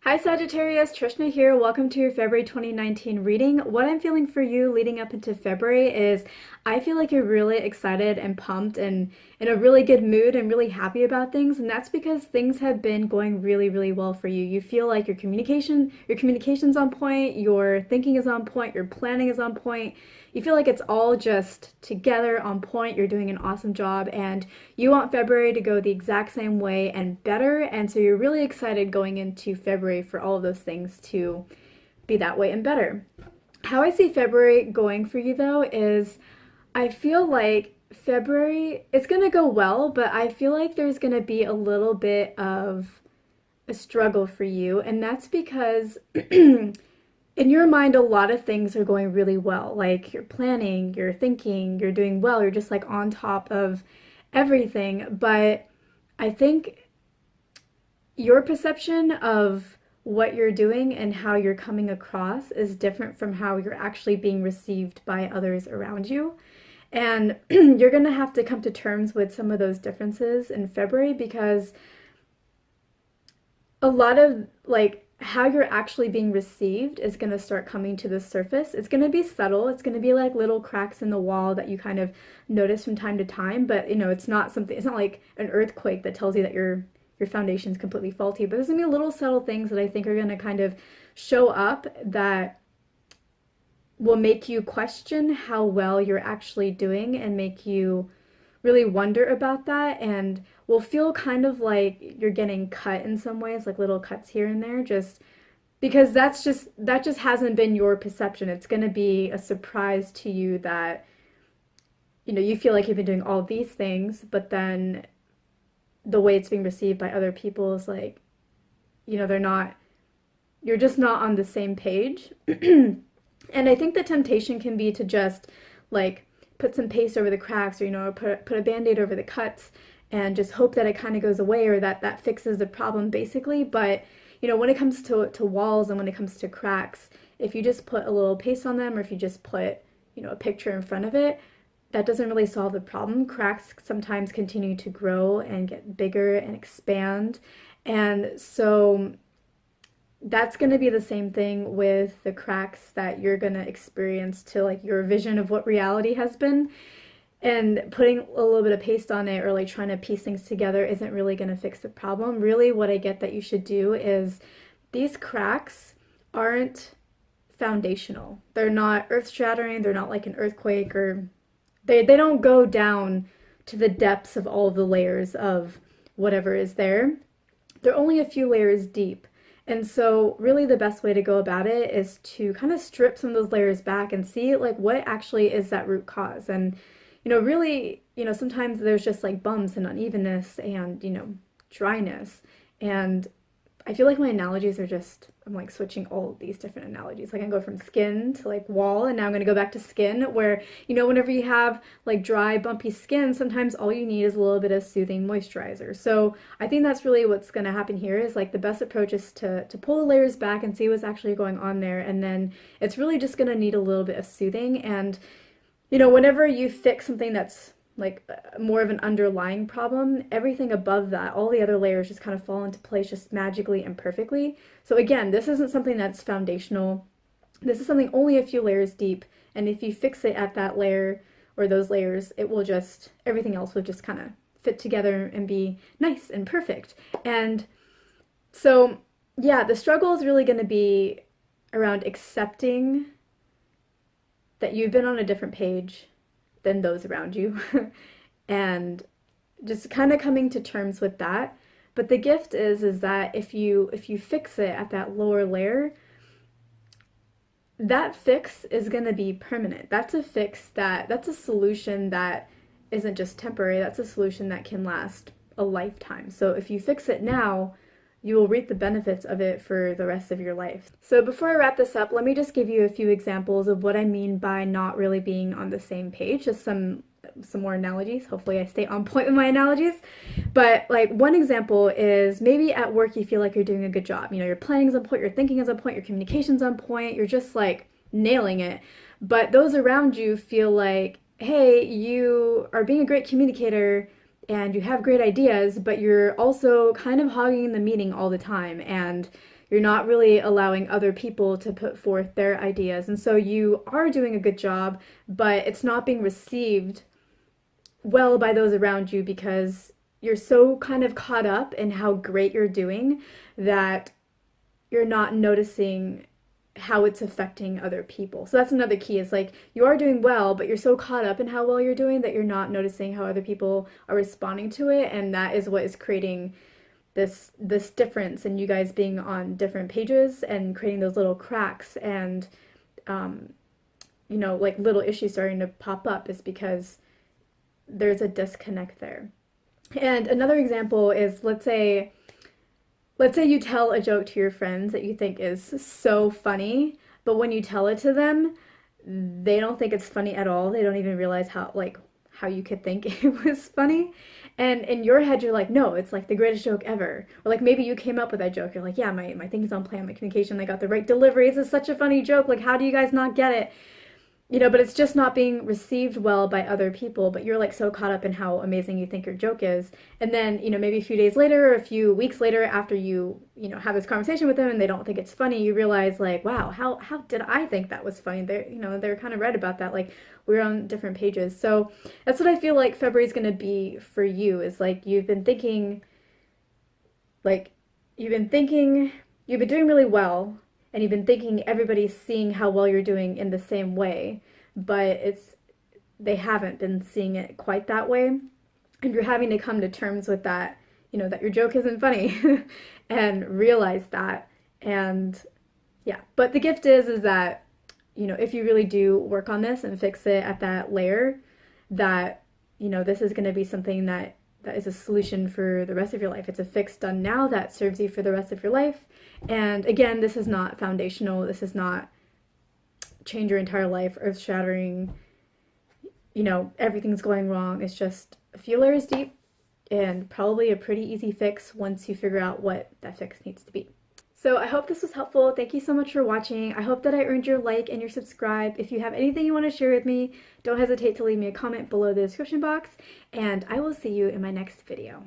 Hi Sagittarius, Trishna here. Welcome to your February 2019 reading. What I'm feeling for you leading up into February is I feel like you're really excited and pumped and in a really good mood and really happy about things, and that's because things have been going really well for you. You feel like your communication's on point, your thinking is on point, your planning is on point. You feel like it's all just together on point. You're doing an awesome job and you want February to go the exact same way and better. And so you're really excited going into February for all of those things to be that way and better. How I see February going for you though is I feel like February, it's going to go well, but I feel like there's going to be a little bit of a struggle for you. And that's because in your mind, a lot of things are going really well. Like you're planning, you're thinking, you're doing well, you're just like on top of everything. But I think your perception of what you're doing and how you're coming across is different from how you're actually being received by others around you. And you're going to have to come to terms with some of those differences in February because a lot of like how you're actually being received is going to start coming to the surface. It's going to be subtle. It's going to be like little cracks in the wall that you kind of notice from time to time, but it's not something, it's not like an earthquake that tells you that your foundation is completely faulty, but there's going to be little subtle things that I think are going to kind of show up that will make you question how well you're actually doing and make you really wonder about that and will feel kind of like you're getting cut in some ways, like little cuts here and there, just because that just hasn't been your perception. It's going to be a surprise to you that you feel like you've been doing all these things, but then the way it's being received by other people is like, they're not, you're just not on the same page. And I think the temptation can be to just like put some paste over the cracks, or put a band-aid over the cuts and just hope that it kind of goes away or that fixes the problem basically. But when it comes to walls and when it comes to cracks, if you just put a little paste on them or if you just put a picture in front of it, that doesn't really solve the problem. Cracks sometimes continue to grow and get bigger and expand. And so that's going to be the same thing with the cracks that you're going to experience to like your vision of what reality has been. And putting a little bit of paste on it or like trying to piece things together isn't really going to fix the problem. Really, what I get that you should do is these cracks aren't foundational. They're not earth shattering. They're not like an earthquake, or they don't go down to the depths of all of the layers of whatever is there. They're only a few layers deep. And so really the best way to go about it is to kind of strip some of those layers back and see like what actually is that root cause. And really, sometimes there's just like bumps and unevenness and, dryness. And I feel like my analogies are just, I'm like switching all of these different analogies. Like I can go from skin to like wall, and now I'm going to go back to skin where, whenever you have like dry, bumpy skin, sometimes all you need is a little bit of soothing moisturizer. So I think that's really what's going to happen here is like the best approach is to pull the layers back and see what's actually going on there. And then it's really just going to need a little bit of soothing. And, whenever you fix something that's like more of an underlying problem, everything above that, all the other layers just kind of fall into place just magically and perfectly. So again, this isn't something that's foundational. This is something only a few layers deep. And if you fix it at that layer or those layers, it will just, everything else will just kind of fit together and be nice and perfect. And so, yeah, the struggle is really going to be around accepting that you've been on a different page than those around you and just kind of coming to terms with that. But the gift is that if you fix it at that lower layer, that fix is going to be permanent. That's a solution that isn't just temporary. That's a solution that can last a lifetime. So if you fix it now, you will reap the benefits of it for the rest of your life. So before I wrap this up, let me just give you a few examples of what I mean by not really being on the same page. Just some more analogies. Hopefully I stay on point with my analogies. But like one example is maybe at work you feel like you're doing a good job. Your planning's on point, your thinking is on point, your communication's on point, you're just like nailing it. But those around you feel like, hey, you are being a great communicator and you have great ideas, but you're also kind of hogging the meeting all the time, and you're not really allowing other people to put forth their ideas. And so you are doing a good job, but it's not being received well by those around you because you're so kind of caught up in how great you're doing that you're not noticing how it's affecting other people. So that's another key, is like you are doing well, but you're so caught up in how well you're doing that you're not noticing how other people are responding to it, and that is what is creating this difference in you guys being on different pages and creating those little cracks and like little issues starting to pop up, is because there's a disconnect there. And another example is, let's say you tell a joke to your friends that you think is so funny, but when you tell it to them, they don't think it's funny at all. They don't even realize how you could think it was funny. And in your head, you're like, no, it's like the greatest joke ever. Or like maybe you came up with that joke. You're like, yeah, my thing's on plan, my communication, I got the right delivery. This is such a funny joke. Like, how do you guys not get it? But it's just not being received well by other people, but you're like so caught up in how amazing you think your joke is. And then, maybe a few days later or a few weeks later, after have this conversation with them and they don't think it's funny, you realize like, wow, how did I think that was funny? They're kind of right about that. Like, we're on different pages. So that's what I feel like February is going to be for you, is like you've been doing really well, and you've been thinking everybody's seeing how well you're doing in the same way, but they haven't been seeing it quite that way. And you're having to come to terms with that, that your joke isn't funny and realize that. And yeah, but the gift is that, if you really do work on this and fix it at that layer, that, this is going to be something that is a solution for the rest of your life. It's a fix done now that serves you for the rest of your life. And again, this is not foundational. This is not change your entire life, earth shattering, everything's going wrong. It's just a few layers deep and probably a pretty easy fix once you figure out what that fix needs to be. So I hope this was helpful. Thank you so much for watching. I hope that I earned your like and your subscribe. If you have anything you want to share with me, don't hesitate to leave me a comment below the description box, and I will see you in my next video.